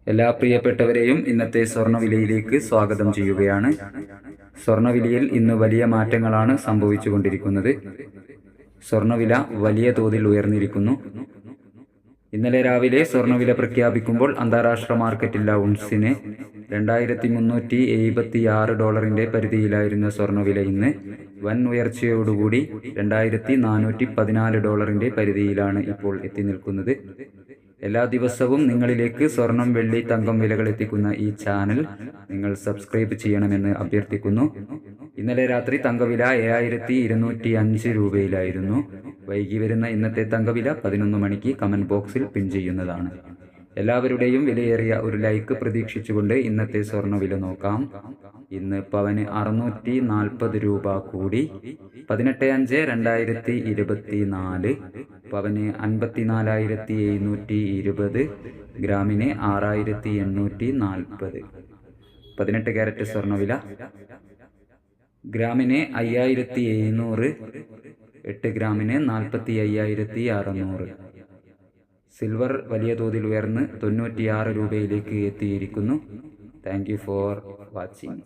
എല്ലാ പ്രിയപ്പെട്ടവരെയും ഇന്നത്തെ സ്വർണ്ണവിലയിലേക്ക് സ്വാഗതം ചെയ്യുകയാണ്. സ്വർണ്ണവിലയിൽ ഇന്ന് വലിയ മാറ്റങ്ങളാണ് സംഭവിച്ചുകൊണ്ടിരിക്കുന്നത്. സ്വർണ്ണവില വലിയ തോതിൽ ഉയർന്നിരിക്കുന്നു. ഇന്നലെ രാവിലെ സ്വർണ്ണവില പ്രഖ്യാപിക്കുമ്പോൾ അന്താരാഷ്ട്ര മാർക്കറ്റിൽ ഔൺസിന് $2376 പരിധിയിലായിരുന്ന സ്വർണ്ണവില ഇന്ന് വൻ ഉയർച്ചയോടുകൂടി $2414 പരിധിയിലാണ് ഇപ്പോൾ എത്തി നിൽക്കുന്നത്. എല്ലാ ദിവസവും നിങ്ങളിലേക്ക് സ്വർണം, വെള്ളി, തങ്കം വിലകൾ എത്തിക്കുന്ന ഈ ചാനൽ നിങ്ങൾ സബ്സ്ക്രൈബ് ചെയ്യണമെന്ന് അഭ്യർത്ഥിക്കുന്നു. ഇന്നലെ രാത്രി തങ്കവില 7205 രൂപയിലായിരുന്നു. വൈകി വരുന്ന ഇന്നത്തെ തങ്കവില 11 മണിക്ക് കമന്റ് ബോക്സിൽ പിൻ ചെയ്യുന്നതാണ്. എല്ലാവരുടെയും വിലയേറിയ ഒരു ലൈക്ക് പ്രതീക്ഷിച്ചുകൊണ്ട് ഇന്നത്തെ സ്വർണ്ണവില നോക്കാം. ഇന്ന് പവന് 640 രൂപ കൂടി 18/5/2024. പവന് 54,720, ഗ്രാമിന് 6,840. 18 ക്യാരറ്റ് സ്വർണ്ണവില ഗ്രാമിന് 5,700, 8 ഗ്രാമിന് 45,600. സിൽവർ വലിയ തോതിൽ ഉയർന്ന് 96 രൂപയിലേക്ക് എത്തിയിരിക്കുന്നു. Thank you for watching.